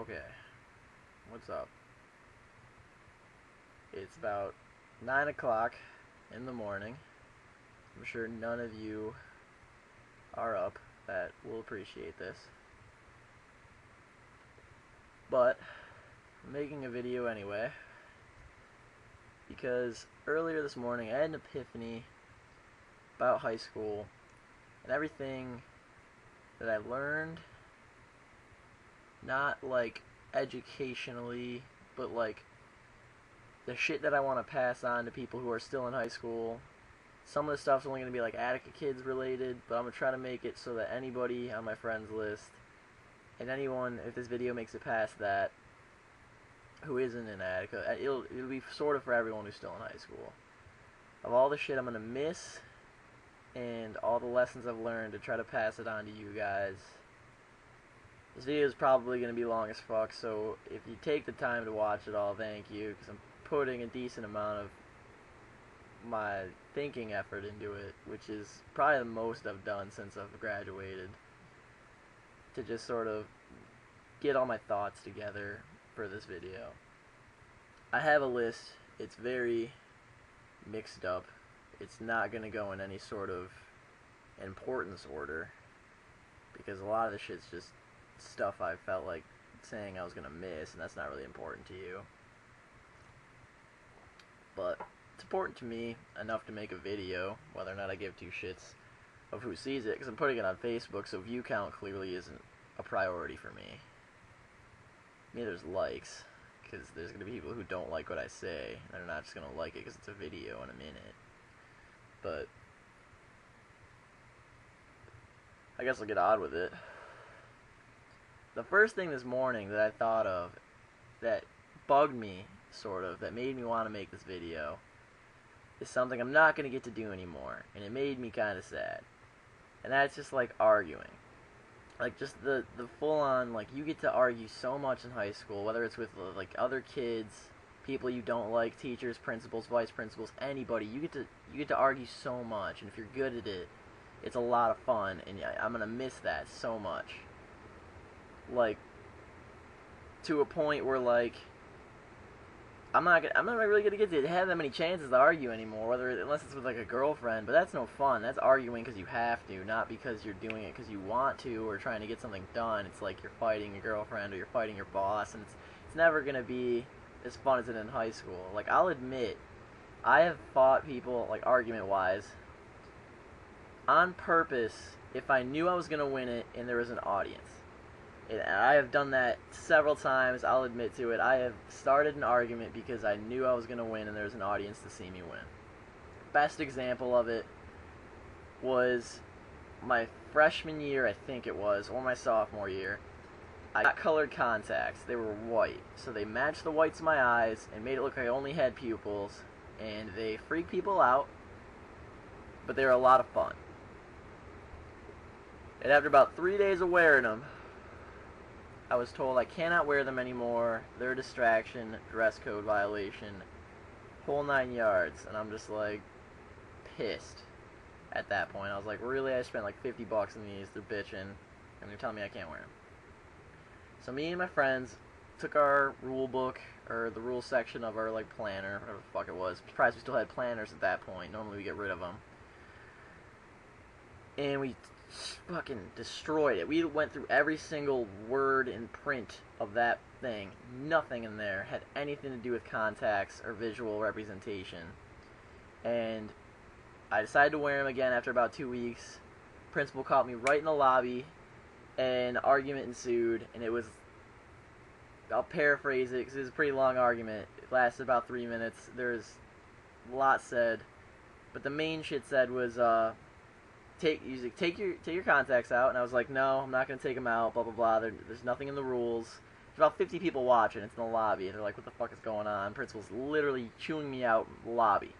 Okay, what's up? It's about 9 o'clock in the morning. I'm sure none of you are up that will appreciate this. But I'm making a video anyway because earlier this morning I had an epiphany about high school and everything that I learned, not like educationally, but like the shit that I want to pass on to people who are still in high school. Some of the stuff's only going to be like Attica Kids related, but I'm going to try to make it so that anybody on my friends list, and anyone, if this video makes it past that, who isn't in Attica, it'll be sort of for everyone who's still in high school. Of all the shit I'm going to miss, and all the lessons I've learned to try to pass it on to you guys. This video is probably going to be long as fuck, so if you take the time to watch it all, thank you, because I'm putting a decent amount of my thinking effort into it, which is probably the most I've done since I've graduated, to just sort of get all my thoughts together for this video. I have a list. It's very mixed up. It's not going to go in any sort of importance order, because a lot of the shit's just stuff I felt like saying I was going to miss, and that's not really important to you. But it's important to me enough to make a video, whether or not I give two shits of who sees it, because I'm putting it on Facebook, so view count clearly isn't a priority for me. Maybe there's likes, because there's going to be people who don't like what I say, and they're not just going to like it because it's a video in a minute. But I guess I'll get on with it. The first thing this morning that I thought of that bugged me, sort of, that made me want to make this video, is something I'm not going to get to do anymore, and it made me kind of sad. And that's just like arguing. Like just the full-on, like, you get to argue so much in high school, whether it's with like other kids, people you don't like, teachers, principals, vice principals, anybody. You get to argue so much, and if you're good at it, it's a lot of fun, and I'm gonna miss that so much. Like, to a point where, like, I'm not really gonna get to have that many chances to argue anymore, unless it's with like a girlfriend. But that's no fun. That's arguing because you have to, not because you're doing it because you want to or trying to get something done. It's like you're fighting your girlfriend or you're fighting your boss, and it's never gonna be as fun as it in high school. Like, I'll admit, I have fought people, like, argument-wise, on purpose if I knew I was gonna win it and there was an audience. And I have done that several times, I'll admit to it. I have started an argument because I knew I was going to win and there was an audience to see me win. Best example of it was my freshman year, I think it was, or my sophomore year. I got colored contacts. They were white, so they matched the whites of my eyes and made it look like I only had pupils, and they freaked people out, but they were a lot of fun. And after about 3 days of wearing them, I was told I cannot wear them anymore, they're a distraction, dress code violation, whole 9 yards, and I'm just like pissed at that point. I was like, really? I spent like $50 on these, they're bitching, and they're telling me I can't wear them. So me and my friends took our rule book, or the rule section of our like planner, whatever the fuck it was. I'm surprised we still had planners at that point, normally we get rid of them. And we fucking destroyed it. We went through every single word in print of that thing. Nothing in there had anything to do with contacts or visual representation. And I decided to wear them again after about 2 weeks. Principal caught me right in the lobby, and an argument ensued, and it was, I'll paraphrase it because it was a pretty long argument. It lasted about 3 minutes. There's a lot said, but the main shit said was, take your contacts out, and I was like, no, I'm not going to take them out, blah, blah, blah, there's nothing in the rules. There's about 50 people watching, it's in the lobby, and they're like, what the fuck is going on? Principal's literally chewing me out in the lobby.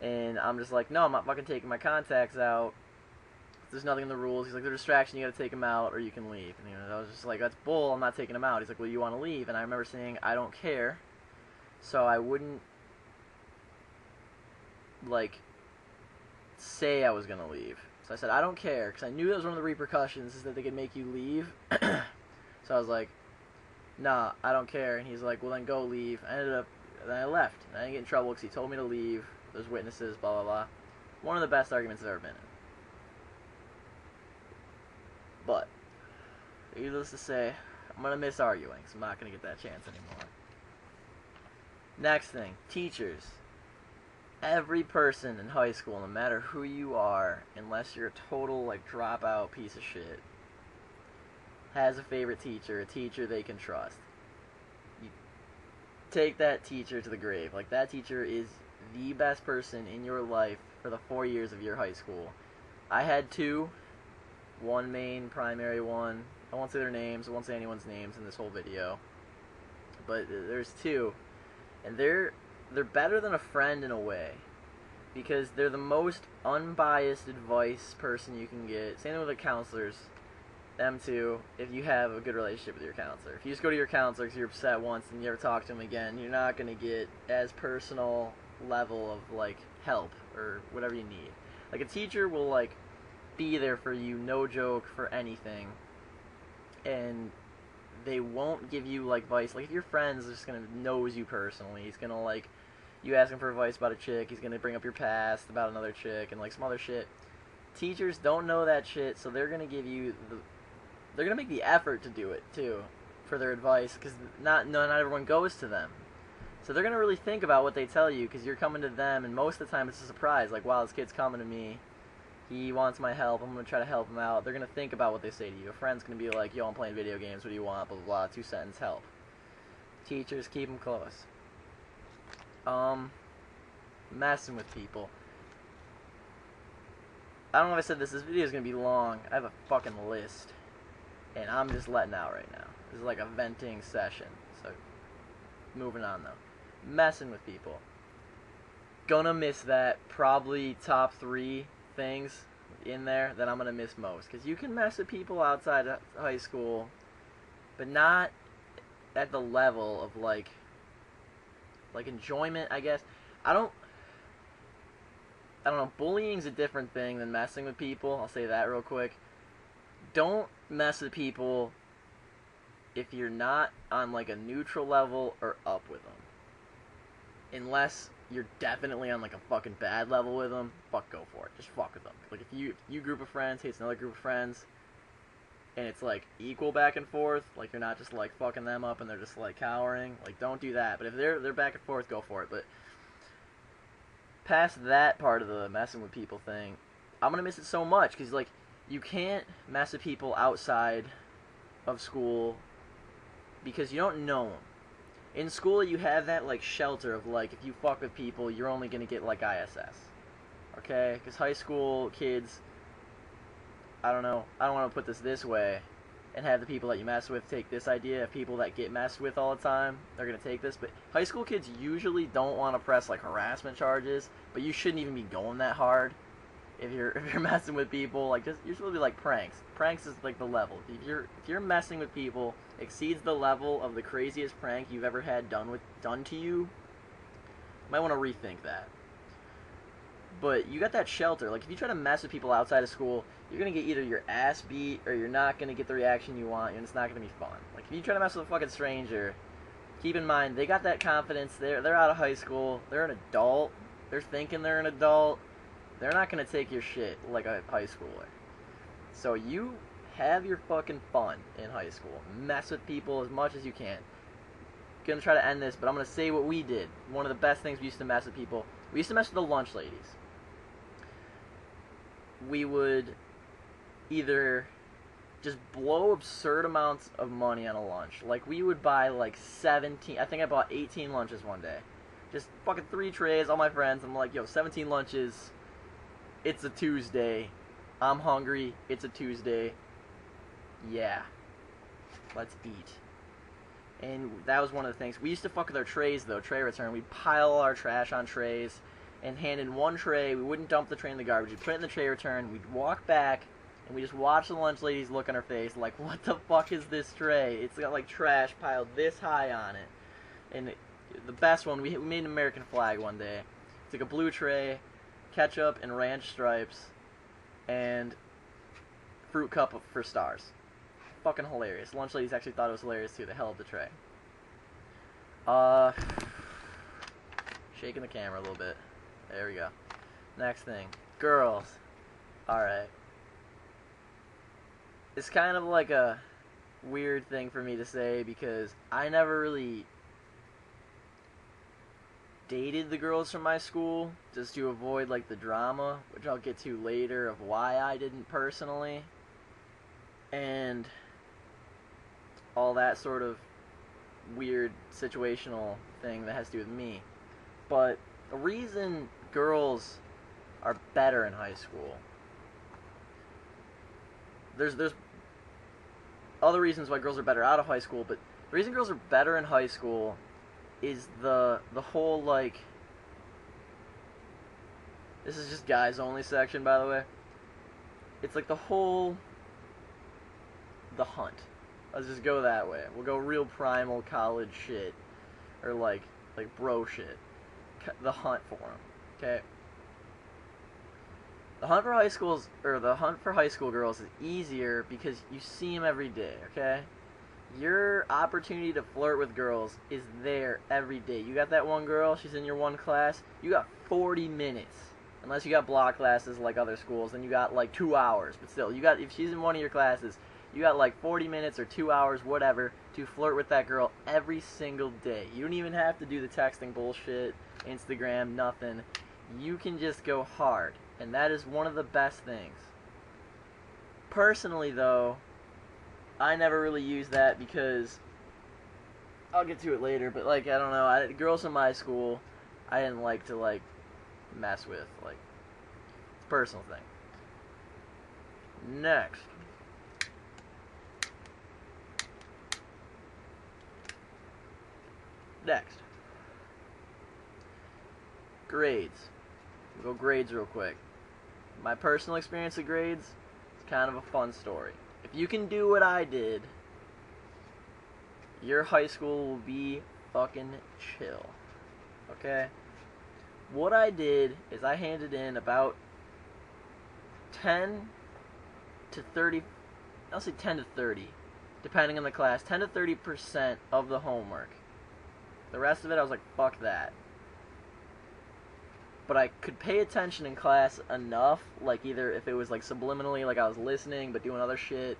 And I'm just like, no, I'm not fucking taking my contacts out. There's nothing in the rules. He's like, they're a distraction, you got to take them out, or you can leave. And I was just like, that's bull, I'm not taking them out. He's like, well, you want to leave? And I remember saying, I don't care, so I wouldn't, like, say I was going to leave. So I said, I don't care, because I knew that was one of the repercussions, is that they could make you leave. So I was like, nah, I don't care. And he's like, well, then go leave. Then I left. And I didn't get in trouble because he told me to leave. There's witnesses, blah, blah, blah. One of the best arguments I've ever been in. But, needless to say, I'm going to miss arguing, so I'm not going to get that chance anymore. Next thing, teachers. Every person in high school, no matter who you are, unless you're a total, like, dropout piece of shit, has a favorite teacher, a teacher they can trust. You take that teacher to the grave. Like, that teacher is the best person in your life for the 4 years of your high school. I had two. One main, primary one. I won't say their names. I won't say anyone's names in this whole video. But there's two. And they're better than a friend in a way. Because they're the most unbiased advice person you can get. Same with the counselors. Them too, if you have a good relationship with your counselor. If you just go to your counselor because you're upset once and you never talk to him again, you're not going to get as personal level of, like, help or whatever you need. Like, a teacher will, like, be there for you, no joke, for anything. And they won't give you, like, advice. Like, if your friend's just going to knows you personally, he's going to, like, you ask him for advice about a chick, he's going to bring up your past about another chick and, like, some other shit. Teachers don't know that shit, so they're going to give you they're going to make the effort to do it, too, for their advice, because not everyone goes to them. So they're going to really think about what they tell you, because you're coming to them, and most of the time it's a surprise. Like, wow, this kid's coming to me. He wants my help. I'm going to try to help him out. They're going to think about what they say to you. A friend's going to be like, yo, I'm playing video games. What do you want? Blah, blah, blah. 2-sentence help. Teachers, keep them close. Messing with people. I don't know if I said this. This video is going to be long. I have a fucking list. And I'm just letting out right now. This is like a venting session. So, moving on though. Messing with people. Gonna miss that. Probably top 3 things in there that I'm gonna miss most. Because you can mess with people outside of high school, but not at the level of like enjoyment, I guess. I don't know. Bullying's a different thing than messing with people. I'll say that real quick. Don't mess with people if you're not on like a neutral level or up with them. Unless you're definitely on like a fucking bad level with them, fuck, go for it. Just fuck with them. Like if you group of friends hates another group of friends, and it's like equal back and forth, like you're not just like fucking them up and they're just like cowering, like don't do that. But if they're back and forth, go for it. But past that part of the messing with people thing, I'm gonna miss it so much because like you can't mess with people outside of school because you don't know them. In school, you have that, like, shelter of, like, if you fuck with people, you're only going to get, like, ISS. Okay? Because high school kids, I don't know, I don't want to put this way and have the people that you mess with take this idea of people that get messed with all the time. They're going to take this. But high school kids usually don't want to press, like, harassment charges, but you shouldn't even be going that hard. If you're messing with people, like just you're supposed to be like pranks. Pranks is like the level. If you're messing with people exceeds the level of the craziest prank you've ever had done to you, you might want to rethink that. But you got that shelter. Like if you try to mess with people outside of school, you're gonna get either your ass beat or you're not gonna get the reaction you want, and it's not gonna be fun. Like if you try to mess with a fucking stranger, keep in mind they got that confidence. They're out of high school. They're an adult. They're thinking they're an adult. They're not going to take your shit like a high schooler. So you have your fucking fun in high school. Mess with people as much as you can. I'm going to try to end this, but I'm going to say what we did. One of the best things we used to mess with people. We used to mess with the lunch ladies. We would either just blow absurd amounts of money on a lunch. Like we would buy like 17, I think I bought 18 lunches one day. Just fucking 3 trays, all my friends. I'm like, yo, 17 lunches. It's a Tuesday. I'm hungry. It's a Tuesday. Yeah. Let's eat. And that was one of the things. We used to fuck with our trays, though. Tray return. We'd pile all our trash on trays and hand in one tray. We wouldn't dump the tray in the garbage. We'd put it in the tray return. We'd walk back, and we just watch the lunch ladies look on her face like, what the fuck is this tray? It's got, like, trash piled this high on it. And the best one, we made an American flag one day. It's like a blue tray, ketchup and ranch stripes, and fruit cup for stars. fucking hilarious. Lunch ladies actually thought it was hilarious too. They held up the tray. Shaking the camera a little bit. There we go. Next thing. Girls. Alright. It's kind of like a weird thing for me to say because I never really dated the girls from my school just to avoid like the drama, which I'll get to later of why I didn't personally, and all that sort of weird situational thing that has to do with me. But the reason girls are better in high school, there's other reasons why girls are better out of high school, but the reason girls are better in high school is the whole, like, this is just guys only section, by the way. It's like the hunt. Let's just go that way. We'll go real primal college shit, or like bro shit. The hunt for them, okay? The hunt for high schools, or the hunt for high school girls is easier because you see them every day, okay? Your opportunity to flirt with girls is there every day. You got that one girl, she's in your one class, you got 40 minutes. Unless you got block classes like other schools, then you got like 2 hours. But still, you got, if she's in one of your classes, you got like 40 minutes or 2 hours, whatever, to flirt with that girl every single day. You don't even have to do the texting bullshit, Instagram, nothing. You can just go hard. And that is one of the best things. Personally, though, I never really used that because, I'll get to it later, but, like, I don't know, girls in my school, I didn't like to, like, mess with, like, it's a personal thing. Next. Grades. We'll go grades real quick. My personal experience with grades, it's kind of a fun story. If you can do what I did, your high school will be fucking chill. Okay? What I did is I handed in about 10 to 30, I'll say 10 to 30, depending on the class, 10 to 30% of the homework. The rest of it, I was like, fuck that. But I could pay attention in class enough, like either if it was like subliminally, like I was listening but doing other shit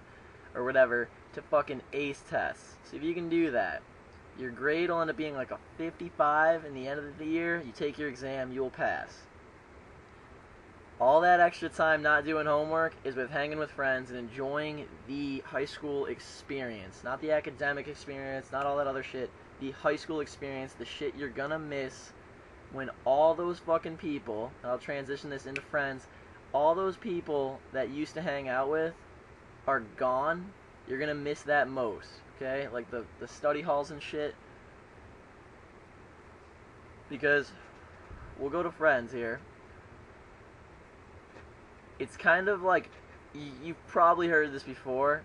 or whatever, to fucking ace tests. So if you can do that, your grade will end up being like a 55 in the end of the year. You take your exam, you'll pass. All that extra time not doing homework is with hanging with friends and enjoying the high school experience. Not the academic experience, not all that other shit. The high school experience, the shit you're gonna miss when all those fucking people, and I'll transition this into friends, all those people that used to hang out with are gone. You're gonna miss that most, okay? Like the study halls and shit. Because, we'll go to friends here. It's kind of like, you've probably heard this before,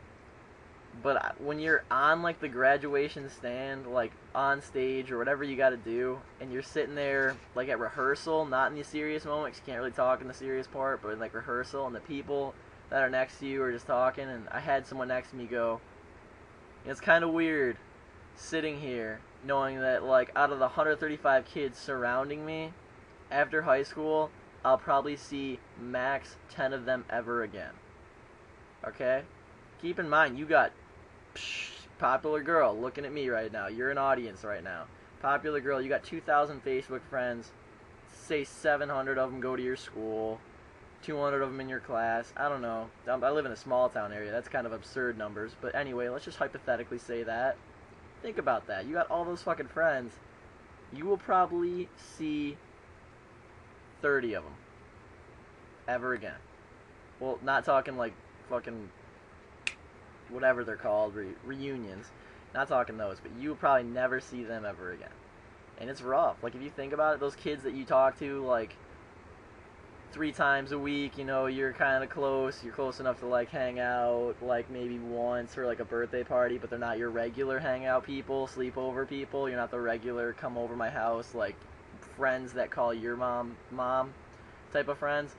but when you're on like the graduation stand, like on stage or whatever you gotta do, and you're sitting there like at rehearsal, not in the serious moment, 'cause you can't really talk in the serious part, but in like rehearsal, and the people that are next to you are just talking, and I had someone next to me go, it's kind of weird sitting here knowing that like out of the 135 kids surrounding me after high school, I'll probably see max 10 of them ever again. Okay? Keep in mind, you got popular girl looking at me right now. You're an audience right now. Popular girl, you got 2,000 Facebook friends. Say 700 of them go to your school. 200 of them in your class. I don't know. I live in a small town area. That's kind of absurd numbers. But anyway, let's just hypothetically say that. Think about that. You got all those fucking friends. You will probably see 30 of them ever again. Well, not talking like fucking whatever they're called, reunions. Not talking those, but you will probably never see them ever again. And it's rough. Like, if you think about it, those kids that you talk to, like, 3 times a week, you know, you're kind of close. You're close enough to, like, hang out, like, maybe once for, like, a birthday party, but they're not your regular hangout people, sleepover people. You're not the regular come over my house, like, friends that call your mom type of friends.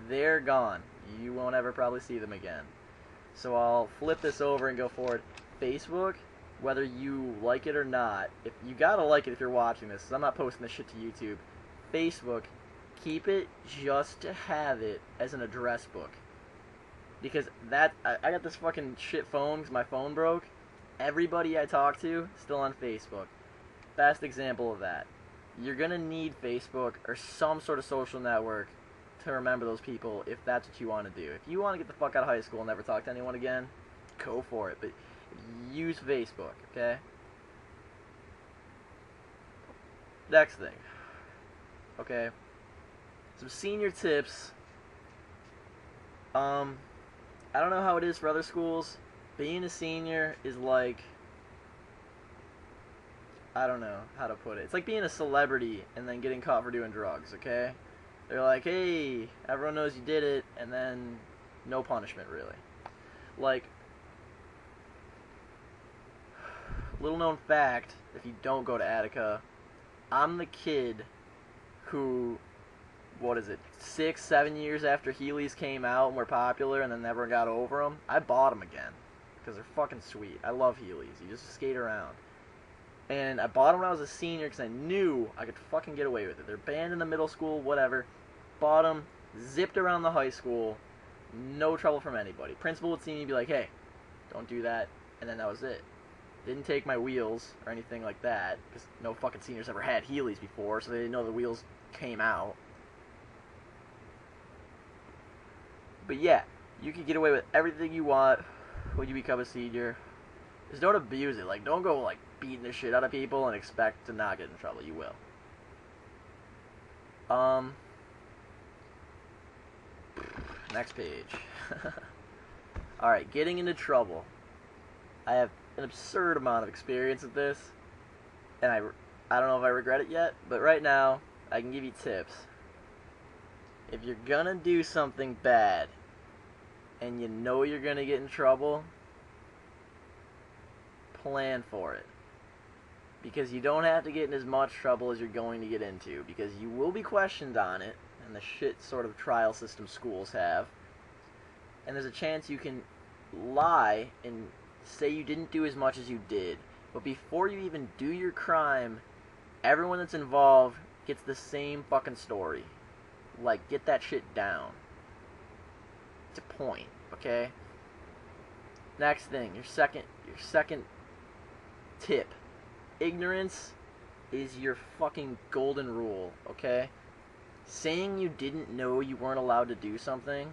They're gone. You won't ever probably see them again. So I'll flip this over and go forward. Facebook, whether you like it or not, if you gotta like it if you're watching this, 'cause I'm not posting this shit to YouTube. Facebook, keep it just to have it as an address book. Because I got this fucking shit phone because my phone broke. Everybody I talk to, still on Facebook. Best example of that. You're gonna need Facebook or some sort of social network to remember those people if that's what you want to do. If you want to get the fuck out of high school and never talk to anyone again, go for it. But use Facebook, okay? Next thing. Okay. Some senior tips. I don't know how it is for other schools. Being a senior is like, I don't know how to put it. It's like being a celebrity and then getting caught for doing drugs, okay? They're like, hey, everyone knows you did it, and then no punishment, really. Like, little known fact, if you don't go to Attica, I'm the kid who, 6, 7 years after Heelys came out and were popular and then never got over them, I bought them again. Because they're fucking sweet. I love Heelys. You just skate around. And I bought them when I was a senior because I knew I could fucking get away with it. They're banned in the middle school, whatever. Bought them, zipped around the high school, no trouble from anybody. Principal would see me and be like, hey, don't do that, and then that was it. Didn't take my wheels or anything like that, because no fucking seniors ever had Heelys before, so they didn't know the wheels came out. But yeah, you can get away with everything you want when you become a senior. Just don't abuse it. Like, don't go, like, beating the shit out of people and expect to not get in trouble. You will. Next page. Alright, getting into trouble. I have an absurd amount of experience with this, and I don't know if I regret it yet, but right now, I can give you tips. If you're gonna do something bad, and you know you're gonna get in trouble, plan for it. Because you don't have to get in as much trouble as you're going to get into, because you will be questioned on it, and the shit sort of trial system schools have, and there's a chance you can lie and say you didn't do as much as you did, but before you even do your crime, everyone that's involved gets the same fucking story. Like, get that shit down. It's a point, okay? Next thing, your second tip. Ignorance is your fucking golden rule, okay? Saying you didn't know you weren't allowed to do something,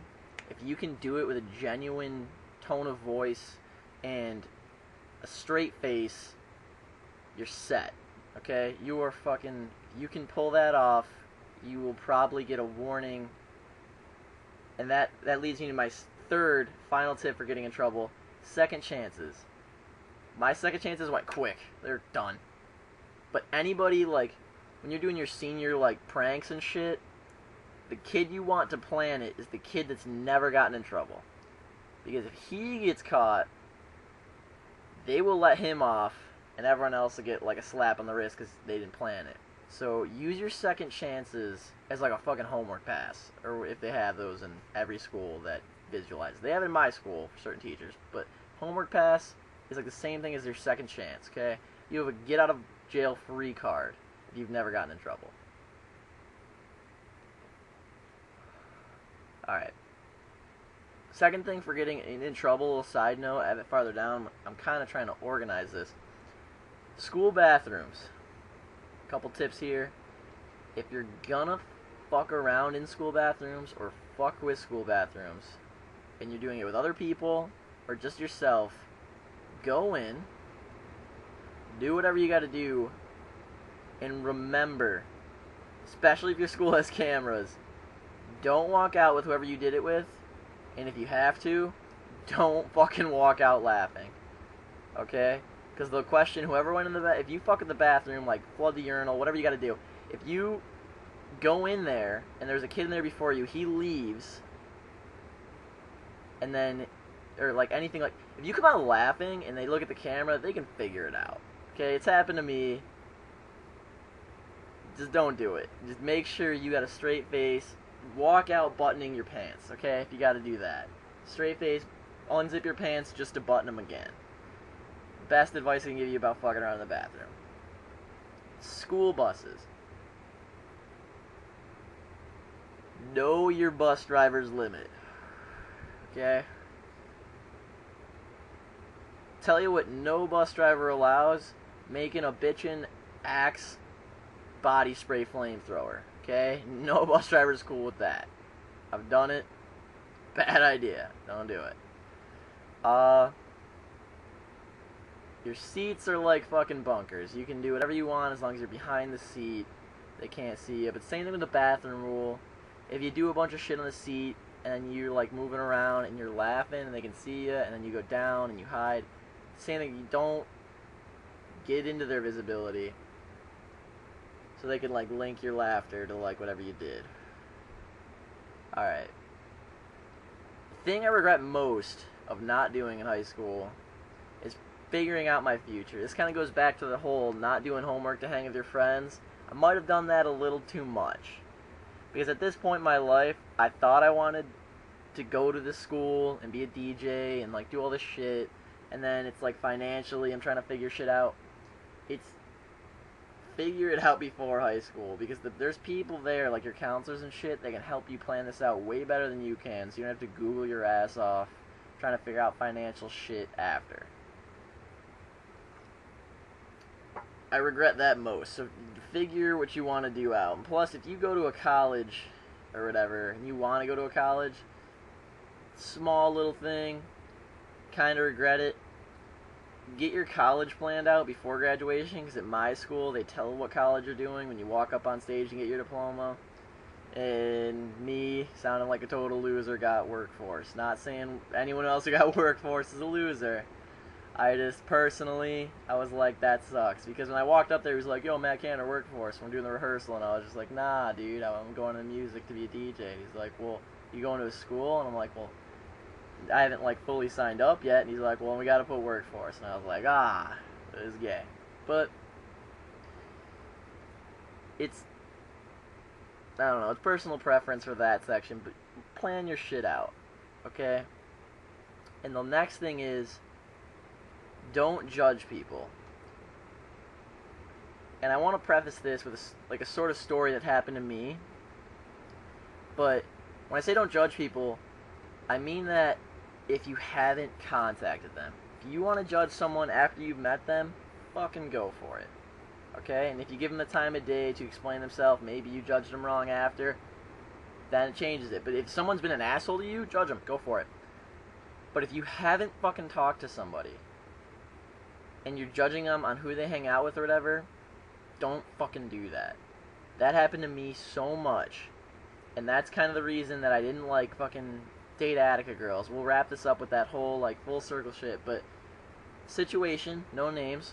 if you can do it with a genuine tone of voice and a straight face, you're set, okay? You can pull that off. You will probably get a warning. And that leads me to my third, final tip for getting in trouble. Second chances. My second chances went quick. They're done. But anybody, like, when you're doing your senior, like, pranks and shit, the kid you want to plan it is the kid that's never gotten in trouble. Because if he gets caught, they will let him off, and everyone else will get, like, a slap on the wrist because they didn't plan it. So use your second chances as, like, a fucking homework pass. Or if they have those in every school that visualize. They have it in my school for certain teachers. But homework pass is like the same thing as your second chance, okay? You have a get out of jail free card if you've never gotten in trouble. Alright. Second thing for getting in trouble, a little side note, I have it farther down. I'm kind of trying to organize this. School bathrooms. Couple tips here. If you're gonna fuck around in school bathrooms or fuck with school bathrooms, and you're doing it with other people or just yourself, go in, do whatever you gotta do, and remember, especially if your school has cameras, don't walk out with whoever you did it with, and if you have to, don't fucking walk out laughing, okay? Because they'll question whoever went in the if you fuck in the bathroom, like flood the urinal, whatever you gotta do, if you go in there, and there's a kid in there before you, he leaves, and then, or like anything, like, if you come out laughing and they look at the camera, they can figure it out. Okay, it's happened to me. Just don't do it. Just make sure you got a straight face. Walk out buttoning your pants, okay, if you gotta do that. Straight face, unzip your pants just to button them again. Best advice I can give you about fucking around in the bathroom. School buses. Know your bus driver's limit. Okay? Tell you what no bus driver allows, making a bitchin' Axe body spray flamethrower. Okay? No bus driver's cool with that. I've done it. Bad idea. Don't do it. Your seats are like fucking bunkers. You can do whatever you want as long as you're behind the seat. They can't see you. But same thing with the bathroom rule. If you do a bunch of shit on the seat and you're like moving around and you're laughing and they can see you and then you go down and you hide, same thing. You don't get into their visibility so they can like link your laughter to like whatever you did. Alright. The thing I regret most of not doing in high school is figuring out my future. This kind of goes back to the whole not doing homework to hang with your friends. I might have done that a little too much. Because at this point in my life, I thought I wanted to go to this school and be a DJ and like do all this shit. And then it's like financially I'm trying to figure shit out. It's figure it out before high school. Because there's people there, like your counselors and shit, that can help you plan this out way better than you can. So you don't have to Google your ass off trying to figure out financial shit after. I regret that most. So figure what you want to do out. And plus, if you go to a college or whatever, and you want to go to a college, small little thing, kind of regret it. Get your college planned out before graduation, because at my school, they tell what college you're doing when you walk up on stage and get your diploma. And me, sounding like a total loser, got workforce. Not saying anyone else who got workforce is a loser. I just personally, I was like, that sucks. Because when I walked up there, he was like, yo, Matt Cantor, workforce. We're doing the rehearsal. And I was just like, nah, dude, I'm going to music to be a DJ. And he's like, well, you going to a school? And I'm like, well, I haven't like fully signed up yet. And he's like, well, we got to put workforce. And I was like, it was gay. But it's, I don't know, it's personal preference for that section. But plan your shit out, okay? And the next thing is, don't judge people. And I want to preface this with a sort of story that happened to me. But when I say don't judge people, I mean that if you haven't contacted them. If you want to judge someone after you've met them, fucking go for it. Okay? And if you give them the time of day to explain themselves, maybe you judged them wrong after, then it changes it. But if someone's been an asshole to you, judge them. Go for it. But if you haven't fucking talked to somebody, and you're judging them on who they hang out with or whatever, don't fucking do that. That happened to me so much. And that's kind of the reason that I didn't like fucking date Attica girls. We'll wrap this up with that whole like full circle shit. But situation, no names.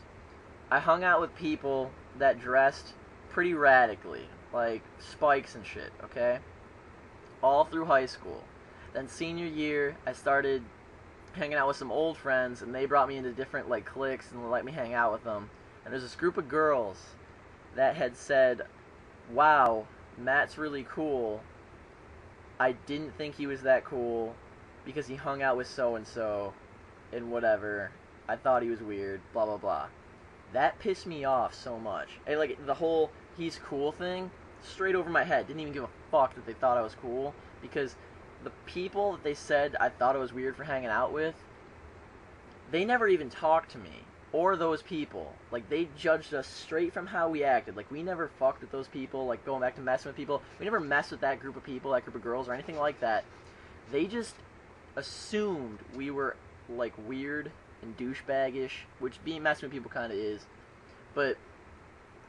I hung out with people that dressed pretty radically. Like spikes and shit, okay? All through high school. Then senior year, I started hanging out with some old friends, and they brought me into different like cliques and let me hang out with them. And there's this group of girls that had said, wow, Matt's really cool. I didn't think he was that cool because he hung out with so and so and whatever. I thought he was weird, blah blah blah. That pissed me off so much. Like the whole he's cool thing, straight over my head. Didn't even give a fuck that they thought I was cool, because the people that they said I thought it was weird for hanging out with, they never even talked to me or those people. Like, they judged us straight from how we acted. Like, we never fucked with those people, like going back to messing with people. We never messed with that group of people, that group of girls, or anything like that. They just assumed we were like weird and douchebaggish, which being messing with people kind of is. But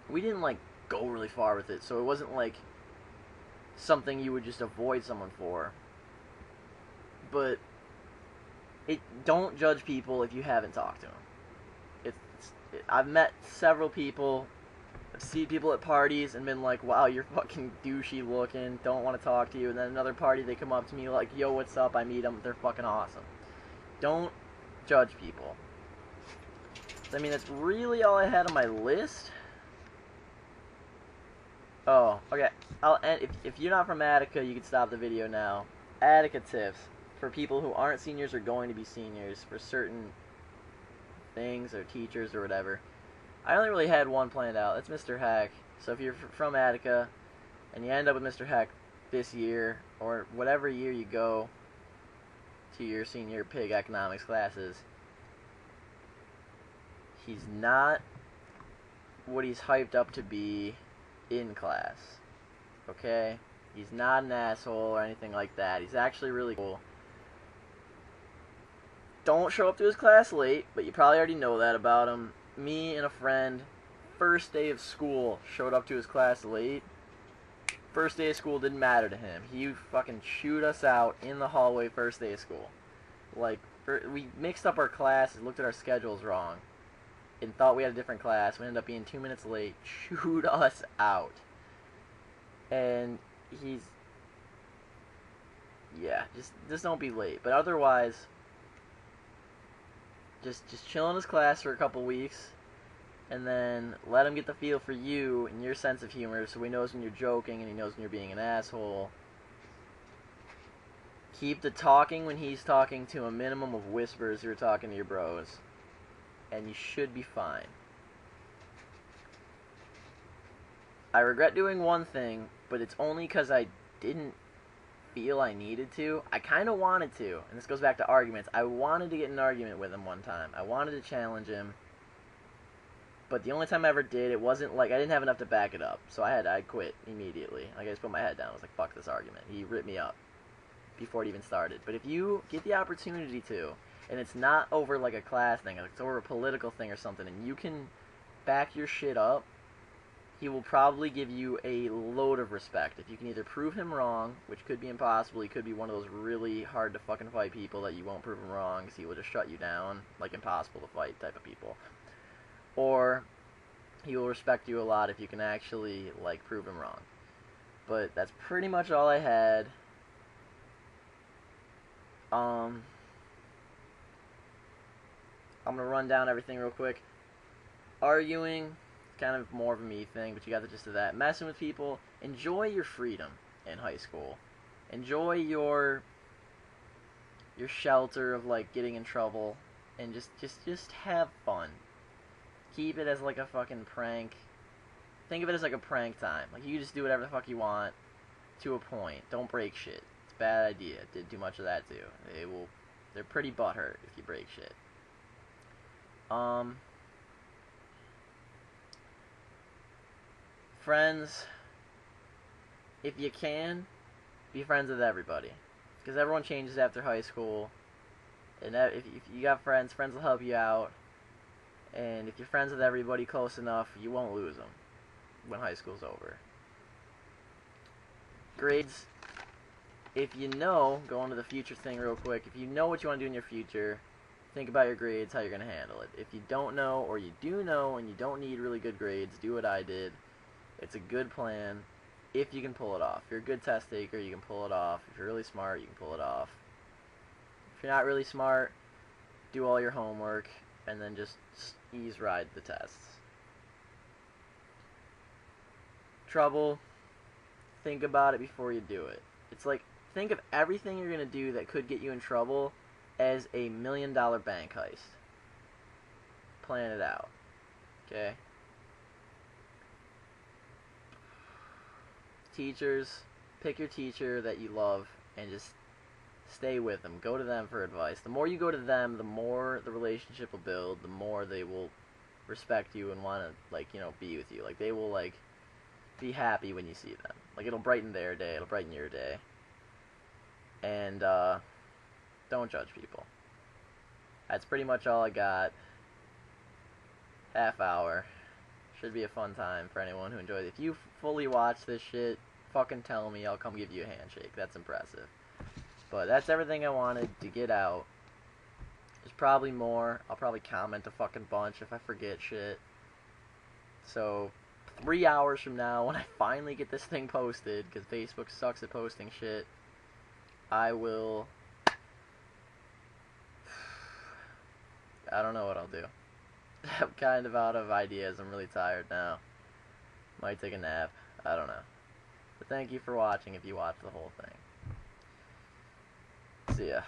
we didn't like go really far with it, so it wasn't like something you would just avoid someone for. But don't judge people if you haven't talked to them. I've met several people, I've seen people at parties and been like, wow, you're fucking douchey looking, don't want to talk to you. And then another party, they come up to me like, yo, what's up? I meet them, they're fucking awesome. Don't judge people. I mean, that's really all I had on my list. Oh, okay. I'll end. If you're not from Attica, you can stop the video now. Attica tips. for people who aren't seniors or going to be seniors for certain things or teachers or whatever. I only really had one planned out. That's Mr. Heck. So if you're from Attica and you end up with Mr. Heck this year or whatever year you go to your senior pig economics classes, he's not what he's hyped up to be in class. Okay? He's not an asshole or anything like that. He's actually really cool. Don't show up to his class late, but you probably already know that about him. Me and a friend, first day of school, showed up to his class late. First day of school didn't matter to him. He fucking chewed us out in the hallway first day of school. Like, we mixed up our classes, looked at our schedules wrong, and thought we had a different class. We ended up being 2 minutes late, chewed us out. And he's... yeah, just don't be late. But otherwise... Just chill in his class for a couple weeks, and then let him get the feel for you and your sense of humor, so he knows when you're joking and he knows when you're being an asshole. Keep the talking when he's talking to a minimum of whispers you're talking to your bros, and you should be fine. I regret doing one thing, but it's only because I didn't feel I needed to. I kind of wanted to, and this goes back to arguments. I wanted to get in an argument with him one time. I wanted to challenge him, but the only time I ever did, it wasn't like, I didn't have enough to back it up, so I quit immediately. Like, I just put my head down. I was like, fuck this argument. He ripped me up before it even started. But if you get the opportunity to, and it's not over like a class thing, it's over a political thing or something, and you can back your shit up, he will probably give you a load of respect. If you can either prove him wrong, which could be impossible, he could be one of those really hard to fucking fight people that you won't prove him wrong, because he will just shut you down, like impossible to fight type of people. Or he will respect you a lot if you can actually, like, prove him wrong. But that's pretty much all I had. I'm gonna run down everything real quick. Arguing, kind of more of a me thing, but you got the gist of that. Messing with people, enjoy your freedom in high school. Enjoy your shelter of like getting in trouble, and just have fun. Keep it as like a fucking prank. Think of it as like a prank time. Like, you just do whatever the fuck you want to a point. Don't break shit. It's a bad idea. Did too much of that too. They're pretty butthurt if you break shit. Friends, if you can, be friends with everybody, because everyone changes after high school, and if you got friends will help you out, and if you're friends with everybody close enough, you won't lose them when high school's over. Grades, if you know, going to the future thing real quick, if you know what you want to do in your future, think about your grades, how you're going to handle it. If you don't know, or you do know, and you don't need really good grades, do what I did. It's a good plan if you can pull it off. If you're a good test taker, you can pull it off. If you're really smart, you can pull it off. If you're not really smart, do all your homework, and then just ease ride the tests. Trouble, think about it before you do it. It's like, think of everything you're going to do that could get you in trouble as a $1 million bank heist. Plan it out. Okay? Teachers, pick your teacher that you love and just stay with them. Go to them for advice. The more you go to them, the more the relationship will build, the more they will respect you and want to, like, you know, be with you. Like, they will, like, be happy when you see them. Like, it'll brighten their day, it'll brighten your day. And, don't judge people. That's pretty much all I got. Half hour. Should be a fun time for anyone who enjoys it. If you fully watch this shit, fucking tell me. I'll come give you a handshake. That's impressive. But that's everything I wanted to get out. There's probably more. I'll probably comment a fucking bunch if I forget shit. So, 3 hours from now, when I finally get this thing posted, because Facebook sucks at posting shit, I will... I don't know what I'll do. I'm kind of out of ideas. I'm really tired now. Might take a nap. I don't know. But thank you for watching if you watched the whole thing. See ya.